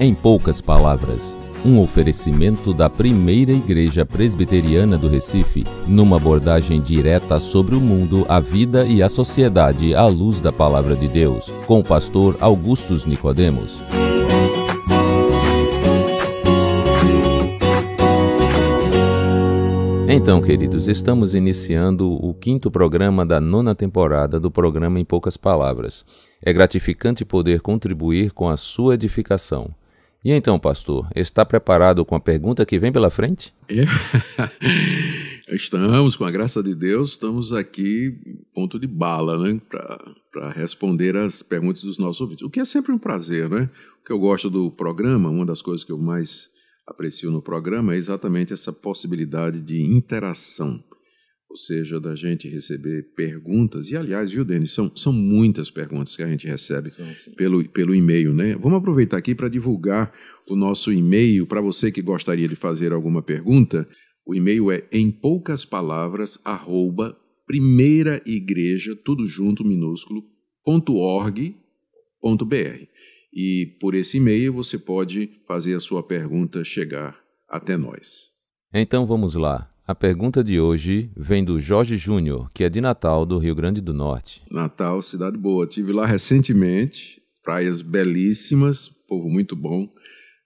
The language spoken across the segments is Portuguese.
Em poucas palavras, um oferecimento da primeira igreja presbiteriana do Recife, numa abordagem direta sobre o mundo, a vida e a sociedade à luz da palavra de Deus, com o pastor Augustus Nicodemos. Então, queridos, estamos iniciando o 5º programa da 9ª temporada do programa Em Poucas Palavras. É gratificante poder contribuir com a sua edificação. E então, pastor, está preparado com a pergunta que vem pela frente? Estamos, com a graça de Deus, estamos aqui, ponto de bala, né, para responder as perguntas dos nossos ouvintes. O que é sempre um prazer, né? O que eu gosto do programa, uma das coisas que eu mais aprecio no programa é exatamente essa possibilidade de interação, ou seja, da gente receber perguntas, e aliás, viu, Denis, são muitas perguntas que a gente recebe pelo e-mail, né? Vamos aproveitar aqui para divulgar o nosso e-mail para você que gostaria de fazer alguma pergunta. O e-mail é empoucaspalavras@primeiraigreja, tudo junto, minúsculo, .org.br. E por esse e-mail você pode fazer a sua pergunta chegar até nós. Então vamos lá. A pergunta de hoje vem do Jorge Júnior, que é de Natal, do Rio Grande do Norte. Natal, cidade boa. Estive lá recentemente, praias belíssimas, povo muito bom.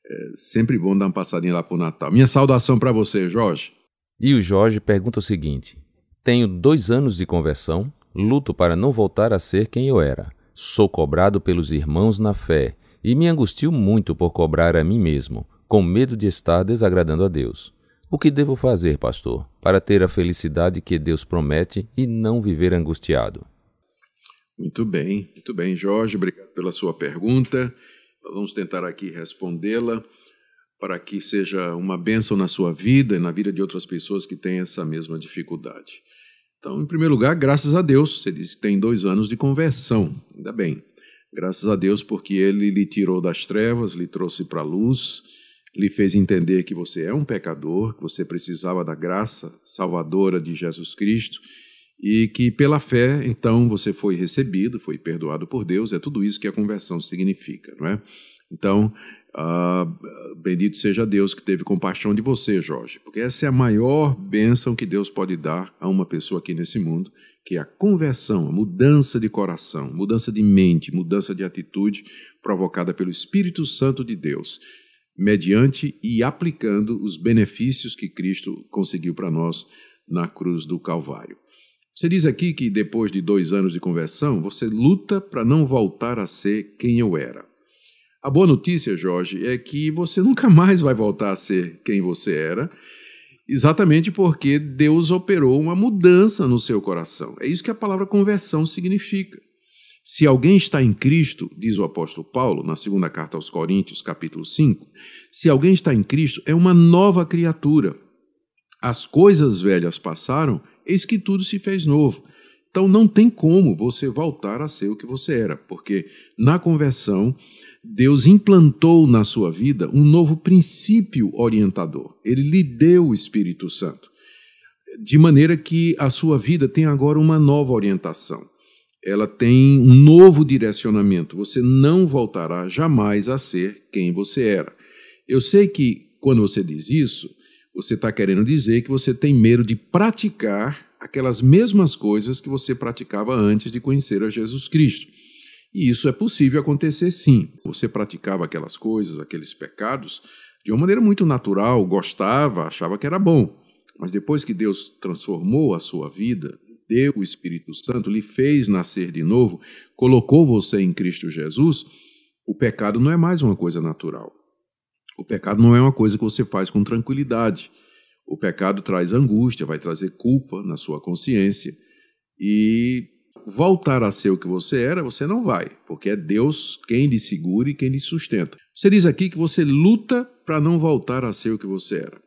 É sempre bom dar uma passadinha lá por Natal. Minha saudação para você, Jorge. E o Jorge pergunta o seguinte: tenho 2 anos de conversão, luto para não voltar a ser quem eu era. Sou cobrado pelos irmãos na fé e me angustio muito por cobrar a mim mesmo, com medo de estar desagradando a Deus. O que devo fazer, pastor, para ter a felicidade que Deus promete e não viver angustiado? Muito bem, Jorge. Obrigado pela sua pergunta. Nós vamos tentar aqui respondê-la para que seja uma bênção na sua vida e na vida de outras pessoas que têm essa mesma dificuldade. Então, em primeiro lugar, graças a Deus. Você disse que tem 2 anos de conversão. Ainda bem. Graças a Deus, porque Ele lhe tirou das trevas, lhe trouxe para a luz, lhe fez entender que você é um pecador, que você precisava da graça salvadora de Jesus Cristo e que pela fé, então, você foi recebido, foi perdoado por Deus. É tudo isso que a conversão significa, não é? Então, bendito seja Deus que teve compaixão de você, Jorge, porque essa é a maior bênção que Deus pode dar a uma pessoa aqui nesse mundo, que é a conversão, a mudança de coração, mudança de mente, mudança de atitude provocada pelo Espírito Santo de Deus, mediante e aplicando os benefícios que Cristo conseguiu para nós na cruz do Calvário. Você diz aqui que depois de 2 anos de conversão, você luta para não voltar a ser quem eu era. A boa notícia, Jorge, é que você nunca mais vai voltar a ser quem você era, exatamente porque Deus operou uma mudança no seu coração. É isso que a palavra conversão significa. Se alguém está em Cristo, diz o apóstolo Paulo, na 2ª carta aos Coríntios, capítulo 5, se alguém está em Cristo, é uma nova criatura. As coisas velhas passaram, eis que tudo se fez novo. Então não tem como você voltar a ser o que você era, porque na conversão Deus implantou na sua vida um novo princípio orientador. Ele lhe deu o Espírito Santo, de maneira que a sua vida tem agora uma nova orientação. Ela tem um novo direcionamento. Você não voltará jamais a ser quem você era. Eu sei que quando você diz isso, você está querendo dizer que você tem medo de praticar aquelas mesmas coisas que você praticava antes de conhecer a Jesus Cristo. E isso é possível acontecer sim. Você praticava aquelas coisas, aqueles pecados, de uma maneira muito natural, gostava, achava que era bom. Mas depois que Deus transformou a sua vida, deu o Espírito Santo, lhe fez nascer de novo, colocou você em Cristo Jesus, o pecado não é mais uma coisa natural. O pecado não é uma coisa que você faz com tranquilidade. O pecado traz angústia, vai trazer culpa na sua consciência e voltar a ser o que você era, você não vai, porque é Deus quem lhe segura e quem lhe sustenta. Você diz aqui que você luta para não voltar a ser o que você era.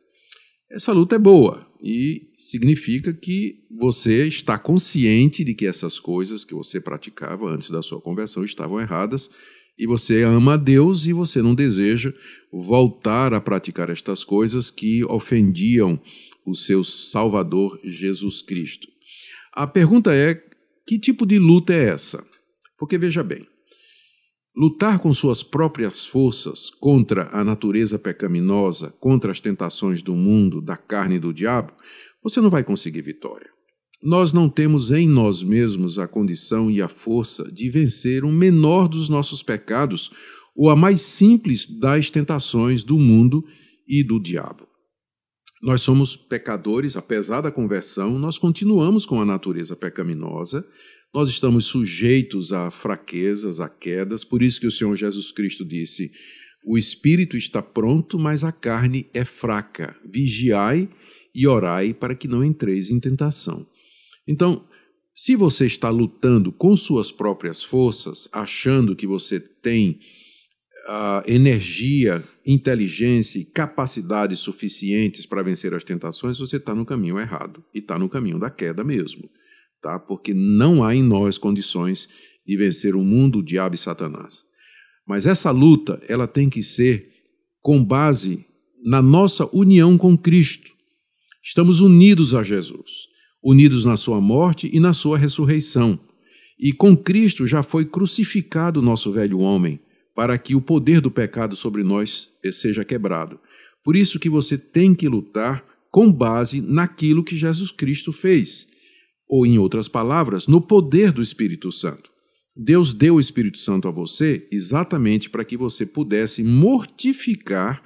Essa luta é boa e significa que você está consciente de que essas coisas que você praticava antes da sua conversão estavam erradas e você ama a Deus e você não deseja voltar a praticar estas coisas que ofendiam o seu Salvador Jesus Cristo. A pergunta é: que tipo de luta é essa? Porque, veja bem, lutar com suas próprias forças contra a natureza pecaminosa, contra as tentações do mundo, da carne e do diabo, você não vai conseguir vitória. Nós não temos em nós mesmos a condição e a força de vencer o menor dos nossos pecados ou a mais simples das tentações do mundo e do diabo. Nós somos pecadores, apesar da conversão, nós continuamos com a natureza pecaminosa, nós estamos sujeitos a fraquezas, a quedas, por isso que o Senhor Jesus Cristo disse: o espírito está pronto, mas a carne é fraca. Vigiai e orai para que não entreis em tentação. Então, se você está lutando com suas próprias forças, achando que você tem energia, inteligência e capacidades suficientes para vencer as tentações, você está no caminho errado e está no caminho da queda mesmo, tá? Porque não há em nós condições de vencer o mundo, o diabo e Satanás. Mas essa luta, ela tem que ser com base na nossa união com Cristo. Estamos unidos a Jesus, unidos na sua morte e na sua ressurreição. E com Cristo já foi crucificado o nosso velho homem, para que o poder do pecado sobre nós seja quebrado. Por isso que você tem que lutar com base naquilo que Jesus Cristo fez, ou, em outras palavras, no poder do Espírito Santo. Deus deu o Espírito Santo a você exatamente para que você pudesse mortificar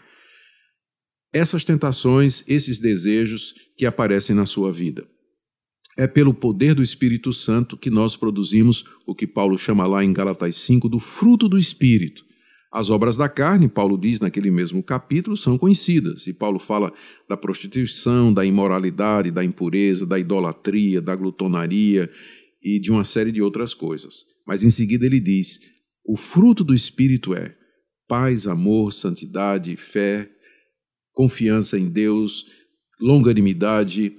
essas tentações, esses desejos que aparecem na sua vida. É pelo poder do Espírito Santo que nós produzimos o que Paulo chama lá em Gálatas 5 do fruto do Espírito. As obras da carne, Paulo diz naquele mesmo capítulo, são conhecidas. E Paulo fala da prostituição, da imoralidade, da impureza, da idolatria, da glutonaria e de uma série de outras coisas. Mas em seguida ele diz: o fruto do Espírito é paz, amor, santidade, fé, confiança em Deus, longanimidade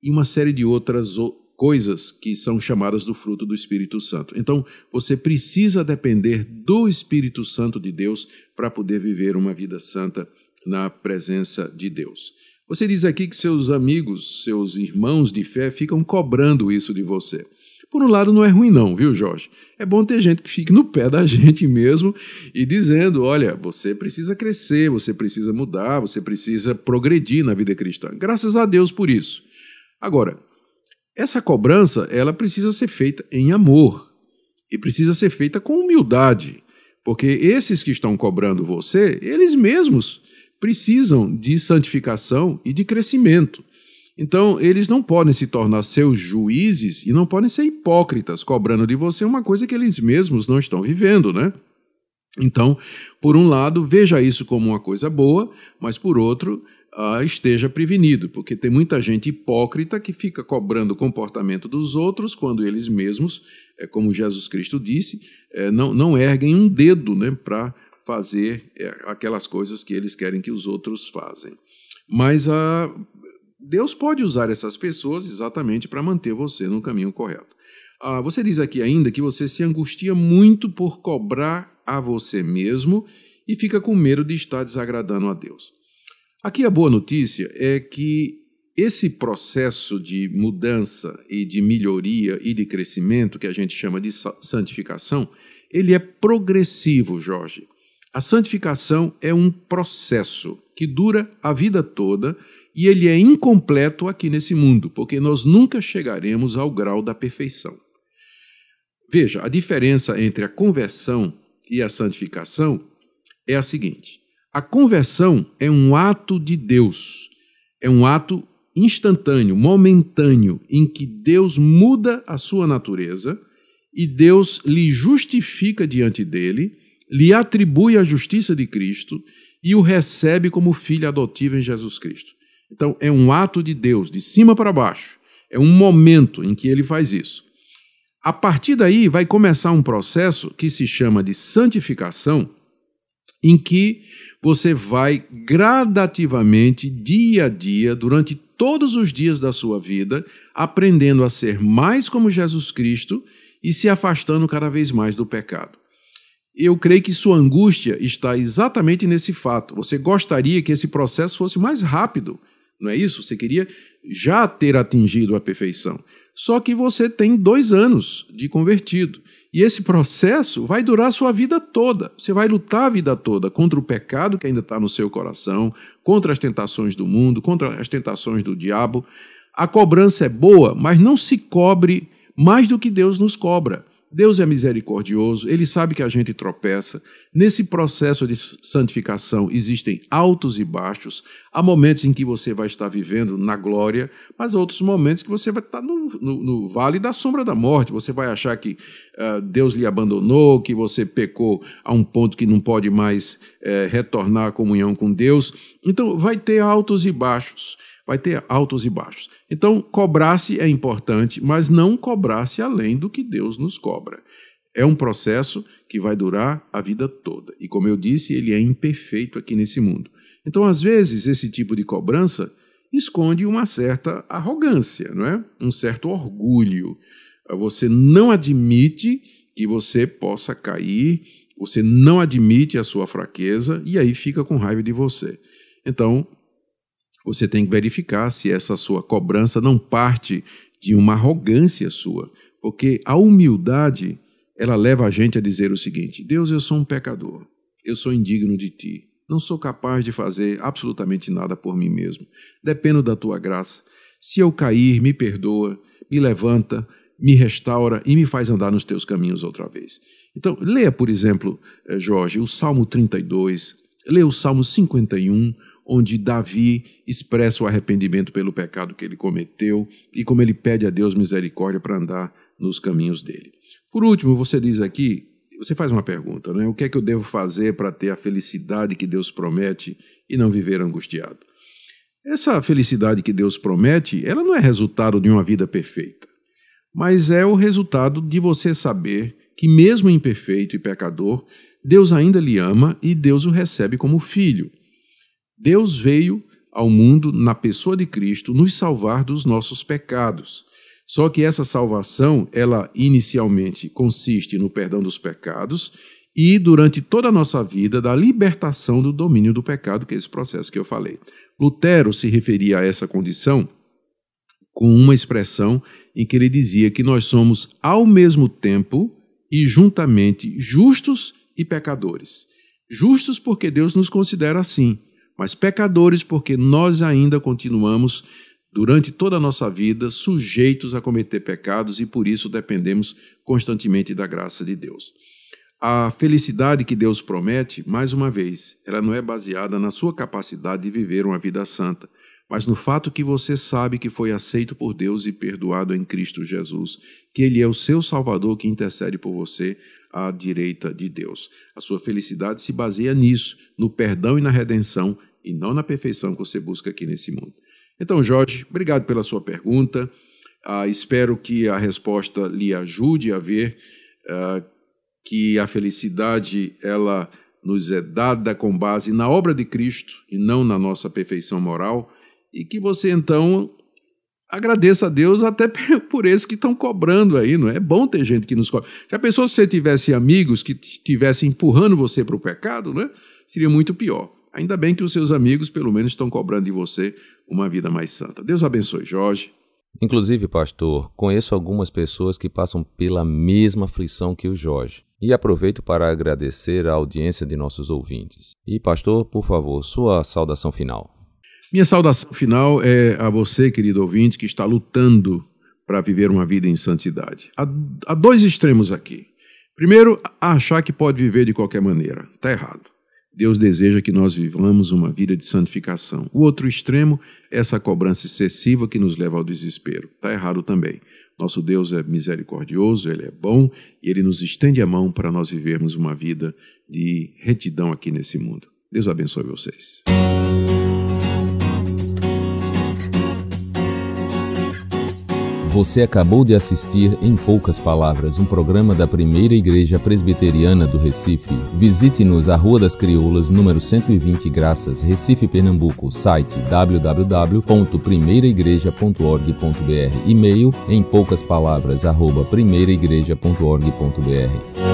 e uma série de outras coisas que são chamadas do fruto do Espírito Santo. Então, você precisa depender do Espírito Santo de Deus para poder viver uma vida santa na presença de Deus. Você diz aqui que seus amigos, seus irmãos de fé ficam cobrando isso de você. Por um lado, não é ruim não, viu, Jorge? É bom ter gente que fique no pé da gente mesmo e dizendo: olha, você precisa crescer, você precisa mudar, você precisa progredir na vida cristã. Graças a Deus por isso. Agora, essa cobrança, ela precisa ser feita em amor e precisa ser feita com humildade, porque esses que estão cobrando você, eles mesmos precisam de santificação e de crescimento. Então, eles não podem se tornar seus juízes e não podem ser hipócritas, cobrando de você uma coisa que eles mesmos não estão vivendo, né? Então, por um lado, veja isso como uma coisa boa, mas por outro, esteja prevenido, porque tem muita gente hipócrita que fica cobrando o comportamento dos outros quando eles mesmos, como Jesus Cristo disse, não erguem um dedo, né, para fazer aquelas coisas que eles querem que os outros fazem. Mas Deus pode usar essas pessoas exatamente para manter você no caminho correto. Você diz aqui ainda que você se angustia muito por cobrar a você mesmo e fica com medo de estar desagradando a Deus. Aqui a boa notícia é que esse processo de mudança e de melhoria e de crescimento, que a gente chama de santificação, ele é progressivo, Jorge. A santificação é um processo que dura a vida toda e ele é incompleto aqui nesse mundo, porque nós nunca chegaremos ao grau da perfeição. Veja, a diferença entre a conversão e a santificação é a seguinte: a conversão é um ato de Deus, é um ato instantâneo, momentâneo, em que Deus muda a sua natureza e Deus lhe justifica diante dele, lhe atribui a justiça de Cristo e o recebe como filho adotivo em Jesus Cristo. Então, é um ato de Deus, de cima para baixo, é um momento em que ele faz isso. A partir daí vai começar um processo que se chama de santificação, em que você vai gradativamente, dia a dia, durante todos os dias da sua vida, aprendendo a ser mais como Jesus Cristo e se afastando cada vez mais do pecado. Eu creio que sua angústia está exatamente nesse fato. Você gostaria que esse processo fosse mais rápido, não é isso? Você queria já ter atingido a perfeição. Só que você tem 2 anos de convertido. E esse processo vai durar a sua vida toda. Você vai lutar a vida toda contra o pecado que ainda está no seu coração, contra as tentações do mundo, contra as tentações do diabo. A cobrança é boa, mas não se cobre mais do que Deus nos cobra. Deus é misericordioso, Ele sabe que a gente tropeça. Nesse processo de santificação existem altos e baixos. Há momentos em que você vai estar vivendo na glória, mas outros momentos que você vai estar no vale da sombra da morte. Você vai achar que Deus lhe abandonou, que você pecou a um ponto que não pode mais retornar à comunhão com Deus. Então vai ter altos e baixos. Vai ter altos e baixos. Então, cobrar-se é importante, mas não cobrar-se além do que Deus nos cobra. É um processo que vai durar a vida toda. E, como eu disse, ele é imperfeito aqui nesse mundo. Então, às vezes, esse tipo de cobrança esconde uma certa arrogância, não é? Um certo orgulho. Você não admite que você possa cair, você não admite a sua fraqueza e aí fica com raiva de você. Então, você tem que verificar se essa sua cobrança não parte de uma arrogância sua, porque a humildade, ela leva a gente a dizer o seguinte: Deus, eu sou um pecador, eu sou indigno de Ti, não sou capaz de fazer absolutamente nada por mim mesmo, dependo da Tua graça. Se eu cair, me perdoa, me levanta, me restaura e me faz andar nos Teus caminhos outra vez. Então, leia, por exemplo, Jorge, o Salmo 32, leia o Salmo 51, onde Davi expressa o arrependimento pelo pecado que ele cometeu e como ele pede a Deus misericórdia para andar nos caminhos dele. Por último, você diz aqui, você faz uma pergunta, né? O que é que eu devo fazer para ter a felicidade que Deus promete e não viver angustiado? Essa felicidade que Deus promete, ela não é resultado de uma vida perfeita, mas é o resultado de você saber que mesmo imperfeito e pecador, Deus ainda lhe ama e Deus o recebe como filho. Deus veio ao mundo na pessoa de Cristo nos salvar dos nossos pecados. Só que essa salvação, ela inicialmente consiste no perdão dos pecados e durante toda a nossa vida da libertação do domínio do pecado, que é esse processo que eu falei. Lutero se referia a essa condição com uma expressão em que ele dizia que nós somos ao mesmo tempo e juntamente justos e pecadores. Justos porque Deus nos considera assim, mas pecadores porque nós ainda continuamos, durante toda a nossa vida, sujeitos a cometer pecados e por isso dependemos constantemente da graça de Deus. A felicidade que Deus promete, mais uma vez, ela não é baseada na sua capacidade de viver uma vida santa, mas no fato que você sabe que foi aceito por Deus e perdoado em Cristo Jesus, que Ele é o seu Salvador que intercede por você à direita de Deus. A sua felicidade se baseia nisso, no perdão e na redenção, e não na perfeição que você busca aqui nesse mundo. Então, Jorge, obrigado pela sua pergunta. Espero que a resposta lhe ajude a ver que a felicidade ela nos é dada com base na obra de Cristo e não na nossa perfeição moral, e que você, então, agradeça a Deus até por esses que estão cobrando aí, não é? É bom ter gente que nos cobra. Já pensou se você tivesse amigos que estivessem empurrando você para o pecado, não é? Seria muito pior. Ainda bem que os seus amigos, pelo menos, estão cobrando de você uma vida mais santa. Deus abençoe, Jorge. Inclusive, pastor, conheço algumas pessoas que passam pela mesma aflição que o Jorge. E aproveito para agradecer a audiência de nossos ouvintes. E, pastor, por favor, sua saudação final. Minha saudação final é a você, querido ouvinte, que está lutando para viver uma vida em santidade. Há dois extremos aqui. Primeiro, achar que pode viver de qualquer maneira. Está errado. Deus deseja que nós vivamos uma vida de santificação. O outro extremo é essa cobrança excessiva que nos leva ao desespero. Está errado também. Nosso Deus é misericordioso, Ele é bom e Ele nos estende a mão para nós vivermos uma vida de retidão aqui nesse mundo. Deus abençoe vocês. Você acabou de assistir Em Poucas Palavras, um programa da Primeira Igreja Presbiteriana do Recife. Visite-nos à Rua das Crioulas, número 120 Graças, Recife, Pernambuco. Site www.primeiraigreja.org.br. E-mail empoucaspalavras@primeiraigreja.org.br.